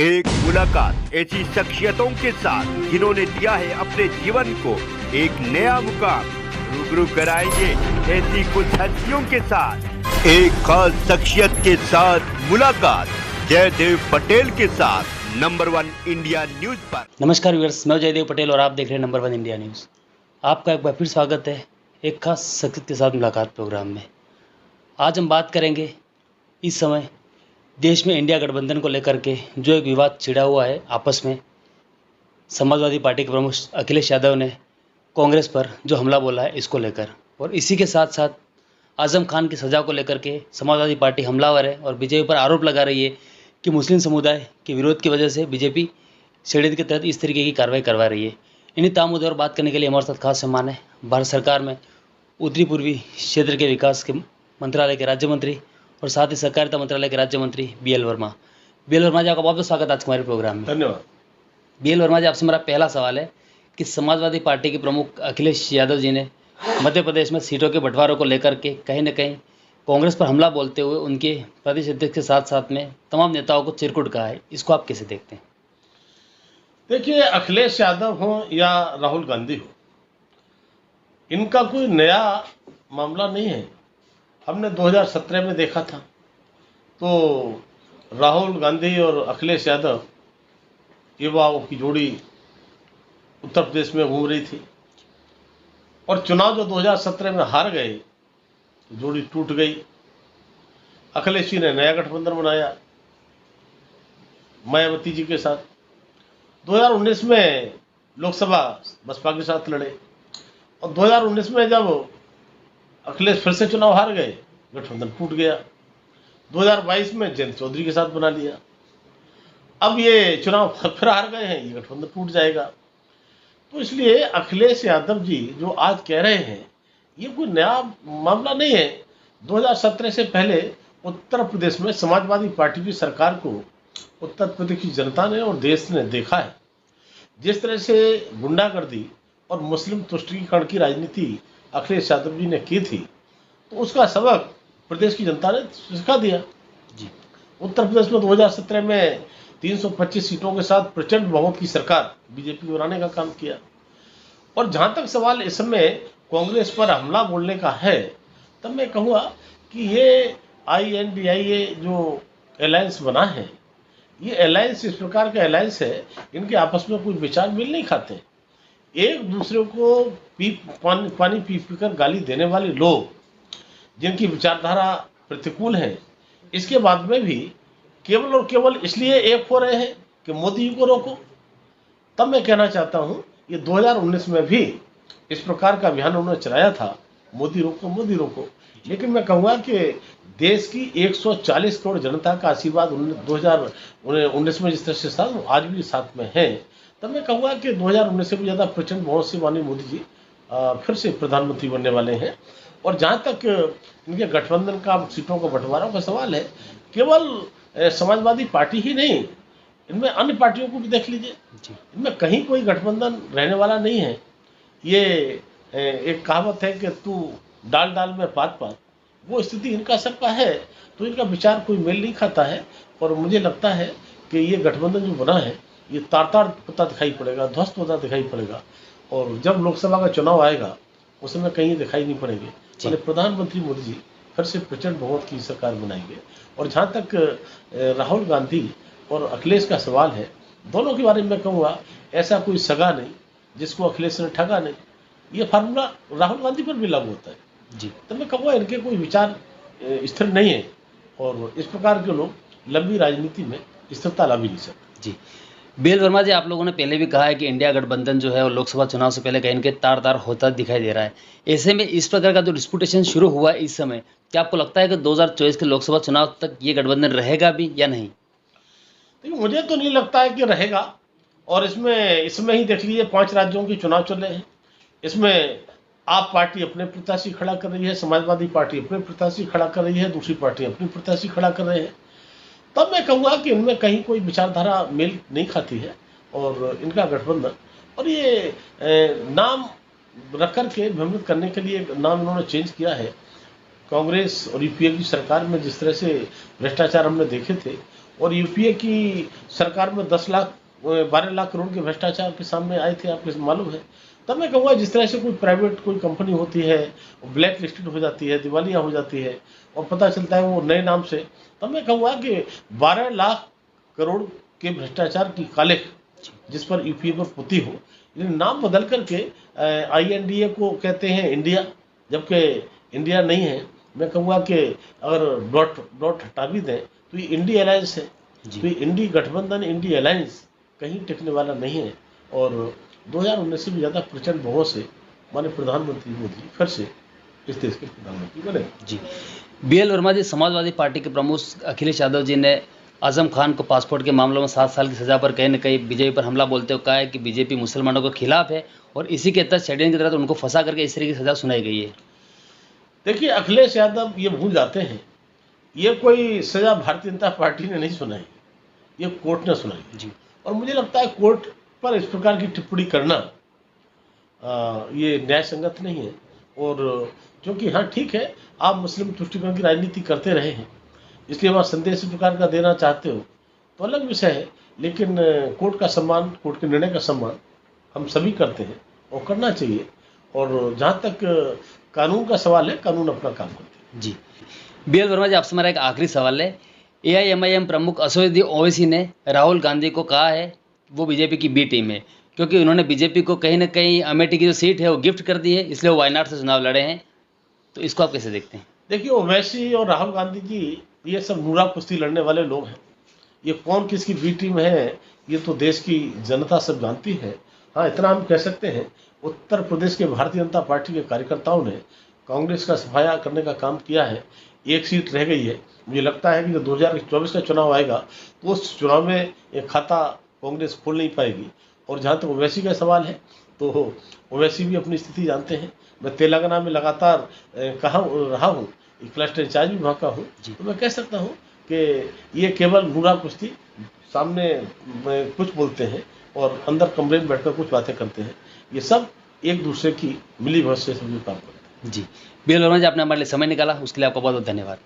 एक मुलाकात ऐसी शख्सियतों के साथ जिन्होंने दिया है अपने जीवन को एक नया मुकाम। रूबरू कराएंगे ऐसी कुछ हस्तियों के साथ एक खास शख्सियत के साथ मुलाकात जयदेव पटेल के साथ नंबर 1 इंडिया न्यूज पर। नमस्कार व्यूअर्स, मैं जयदेव पटेल और आप देख रहे हैं नंबर 1 इंडिया न्यूज़। आपका एक बार फिर स्वागत है एक खास शख्सियत के साथ मुलाकात प्रोग्राम में। आज हम बात करेंगे इस समय देश में इंडिया गठबंधन को लेकर के जो एक विवाद छिड़ा हुआ है आपस में। समाजवादी पार्टी के प्रमुख अखिलेश यादव ने कांग्रेस पर जो हमला बोला है इसको लेकर, और इसी के साथ साथ आजम खान की सज़ा को लेकर के समाजवादी पार्टी हमलावर है और बीजेपी पर आरोप लगा रही है कि मुस्लिम समुदाय के विरोध की वजह से बीजेपी षड्यंत्र के तहत इस तरीके की कार्रवाई करवा रही है। इन्हीं तमाम मुद्दों पर बात करने के लिए हमारे साथ खास मेहमान है भारत सरकार में उत्तरी पूर्वी क्षेत्र के विकास के मंत्रालय के राज्य मंत्री और साथ ही सहकारिता मंत्रालय के राज्य मंत्री BL वर्मा। BL वर्मा जी, आपका बहुत बहुत स्वागत आज हमारे प्रोग्राम में। धन्यवाद। BL वर्मा जी, आपसे मेरा पहला सवाल है कि समाजवादी पार्टी के प्रमुख अखिलेश यादव जी ने मध्य प्रदेश में सीटों के बंटवारों को लेकर के कहीं न कहीं कांग्रेस पर हमला बोलते हुए उनके प्रदेश अध्यक्ष के साथ साथ में तमाम नेताओं को चिरकुट कहा है, इसको आप कैसे देखते हैं? देखिए, अखिलेश यादव हो या राहुल गांधी हो, इनका कोई नया मामला नहीं है। हमने 2017 में देखा था तो राहुल गांधी और अखिलेश यादव युवाओं की जोड़ी उत्तर प्रदेश में घूम रही थी और चुनाव जो 2017 में हार गए तो जोड़ी टूट गई। अखिलेश जी ने नया गठबंधन बनाया मायावती जी के साथ। 2019 में लोकसभा बसपा के साथ लड़े और 2019 में जब अखिलेश फिर से चुनाव हार गए, गठबंधन टूट गया। 2022 में जयंत चौधरी के साथ बना लिया। अब ये चुनाव फिर हार गए हैं, ये गठबंधन टूट जाएगा। तो इसलिए अखिलेश यादव जी जो आज कह रहे हैं ये कोई नया मामला नहीं है। 2017 से पहले उत्तर प्रदेश में समाजवादी पार्टी की सरकार को उत्तर प्रदेश की जनता ने और देश ने देखा है। जिस तरह से गुंडागर्दी और मुस्लिम तुष्टीकरण की राजनीति अखिलेश यादव जी ने की थी, तो उसका सबक प्रदेश की जनता ने सिखा दिया जी। उत्तर प्रदेश में 2017 में 325 सीटों के साथ प्रचंड बहुमत की सरकार बीजेपी बनाने का काम किया। और जहाँ तक सवाल इस समय कांग्रेस पर हमला बोलने का है, तब मैं कहूँगा कि ये INDIA जो अलायंस बना है, ये अलायंस इस प्रकार का अलायंस है, इनके आपस में कोई विचार मिल नहीं खाते। एक दूसरे को पानी पी कर गाली देने वाले लोग जिनकी विचारधारा प्रतिकूल है, इसके बाद में भी केवल और केवल इसलिए एक हो रहे हैं कि मोदी जी को रोको। तब मैं कहना चाहता हूं, ये 2019 में भी इस प्रकार का अभियान उन्होंने चलाया था, मोदी रोको मोदी रोको। लेकिन मैं कहूँगा कि देश की 140 करोड़ जनता का आशीर्वाद 2019 में जिस तरह से था, आज भी साथ में है। तब मैं कहूँगा कि 2019 से भी ज़्यादा प्रचंड बहुत से माननीय मोदी जी फिर से प्रधानमंत्री बनने वाले हैं। और जहाँ तक इनके गठबंधन का सीटों का बंटवारा का सवाल है, केवल समाजवादी पार्टी ही नहीं, इनमें अन्य पार्टियों को भी देख लीजिए, इनमें कहीं कोई गठबंधन रहने वाला नहीं है। ये एक कहावत है कि तू डाल डाल में पात पात, वो स्थिति इनका सबका है। तो इनका विचार कोई मेल नहीं खाता है और मुझे लगता है कि ये गठबंधन जो बना है ये तार होता दिखाई पड़ेगा, ध्वस्त होता दिखाई पड़ेगा। और जब लोकसभा का चुनाव आएगा उस समय कहीं दिखाई नहीं पड़ेंगे। प्रधानमंत्री मोदी जी फिर से प्रचंड बहुमत की सरकार बनाएंगे। और जहाँ तक राहुल गांधी और अखिलेश का सवाल है, दोनों के बारे में मैं कहूँगा ऐसा कोई सगा नहीं जिसको अखिलेश ने ठगा नहीं। ये फार्मूला राहुल गांधी पर भी लागू होता है जी। तो मैं कहूँगा इनके कोई विचार स्थिर नहीं है और इस प्रकार के लोग लंबी राजनीति में स्थिरता ला भी नहीं सकते जी। BL वर्मा जी, आप लोगों ने पहले भी कहा है कि इंडिया गठबंधन जो है और लोकसभा चुनाव से पहले कहीं इनके तार होता दिखाई दे रहा है। ऐसे में इस प्रकार का जो डिस्प्यूटेशन शुरू हुआ है इस समय, क्या आपको लगता है कि 2024 के लोकसभा चुनाव तक ये गठबंधन रहेगा भी या नहीं? देखिए, मुझे तो नहीं लगता है कि रहेगा। और इसमें ही देख लीजिए 5 राज्यों के चुनाव चल रहे हैं। इसमें आप पार्टी अपने प्रत्याशी खड़ा कर रही है, समाजवादी पार्टी अपने प्रत्याशी खड़ा कर रही है, दूसरी पार्टी अपनी प्रत्याशी खड़ा कर रहे हैं। तब मैं कहूँगा कि इनमें कहीं कोई विचारधारा मेल नहीं खाती है और इनका गठबंधन, और ये नाम रख कर के भ्रमित करने के लिए नाम इन्होंने चेंज किया है। कांग्रेस और UPA की सरकार में जिस तरह से भ्रष्टाचार हमने देखे थे, और यूपीए की सरकार में 12 लाख करोड़ के भ्रष्टाचार के सामने आए थे, आपको मालूम है। तब मैं कहूँगा जिस तरह से कोई प्राइवेट कोई कंपनी होती है, ब्लैक लिस्टेड हो जाती है, दिवालिया हो जाती है और पता चलता है वो नए नाम से, तब मैं कहूँगा कि 12 लाख करोड़ के भ्रष्टाचार की कालिख जिस पर यूपीए पर पुती हो, ये नाम बदल करके INDA को कहते हैं इंडिया, जबकि इंडिया नहीं है। मैं कहूँगा कि अगर डॉट हटा भी दें तो ये इंडी अलायंस है, तो ये इंडी गठबंधन, इंडी अलायंस कहीं टिकने वाला नहीं है। और 2019 से भी ज़्यादा प्रचंड बहुमत से माननीय प्रधानमंत्री मोदी फिर से इस देश के प्रधानमंत्री बने। जी, BL वर्मा जी, समाजवादी पार्टी के प्रमुख अखिलेश यादव जी ने आजम खान को पासपोर्ट के मामलों में 7 साल की सजा पर कहीं न कहीं बीजेपी पर हमला बोलते हुए कहा है कि बीजेपी मुसलमानों के खिलाफ है और इसी के तहत षड्यंत्र के तहत उनको फंसा करके इस तरह की सजा सुनाई गई है। देखिए, अखिलेश यादव ये भूल जाते हैं, ये कोई सजा भारतीय जनता पार्टी ने नहीं सुनाई, ये कोर्ट ने सुनाई जी। और मुझे लगता है कोर्ट पर इस प्रकार की टिप्पणी करना ये न्याय संगत नहीं है। और क्योंकि हाँ ठीक है, आप मुस्लिम तुष्टिकरण की राजनीति करते रहे हैं, इसलिए वहाँ संदेश इस प्रकार का देना चाहते हो तो अलग विषय है, लेकिन कोर्ट का सम्मान, कोर्ट के निर्णय का सम्मान हम सभी करते हैं और करना चाहिए। और जहाँ तक कानून का सवाल है, कानून अपना काम करते हैं। जी, BL वर्मा जी, आपसे हमारा एक आखिरी सवाल है। AIMIM प्रमुख असदुद्दीन ओवैसी ने राहुल गांधी को कहा है वो बीजेपी की बी टीम है, क्योंकि उन्होंने बीजेपी को कहीं ना कहीं अमेठी की जो सीट है वो गिफ्ट कर दी है, इसलिए वो वायनाड से चुनाव लड़े हैं। तो इसको आप कैसे देखते हैं? देखिए, ओवैसी और राहुल गांधी जी ये सब नूरा कुश्ती लड़ने वाले लोग हैं। ये कौन किसकी बी टीम है ये तो देश की जनता सब जानती है। हाँ, इतना हम कह सकते हैं, उत्तर प्रदेश के भारतीय जनता पार्टी के कार्यकर्ताओं ने कांग्रेस का सफाया करने का काम किया है। एक सीट रह गई है, मुझे लगता है कि जब 2024 का चुनाव आएगा तो उस चुनाव में एक खाता कांग्रेस खोल नहीं पाएगी। और जहाँ तक ओवैसी का सवाल है तो ओवैसी भी अपनी स्थिति जानते हैं। मैं तेलंगाना में लगातार रहा हूँ, क्लस्टर इंचार्ज भी वहाँ का हूँ, तो मैं कह सकता हूँ कि ये केवल नूरा कुश्ती, सामने कुछ बोलते हैं और अंदर कमरे में बैठकर कुछ बातें करते हैं। ये सब एक दूसरे की मिली भगत से सभी काम करते हैं। जी, BL वर्मा जी, आपने हमारे लिए समय निकाला, उसके लिए आपका बहुत बहुत धन्यवाद।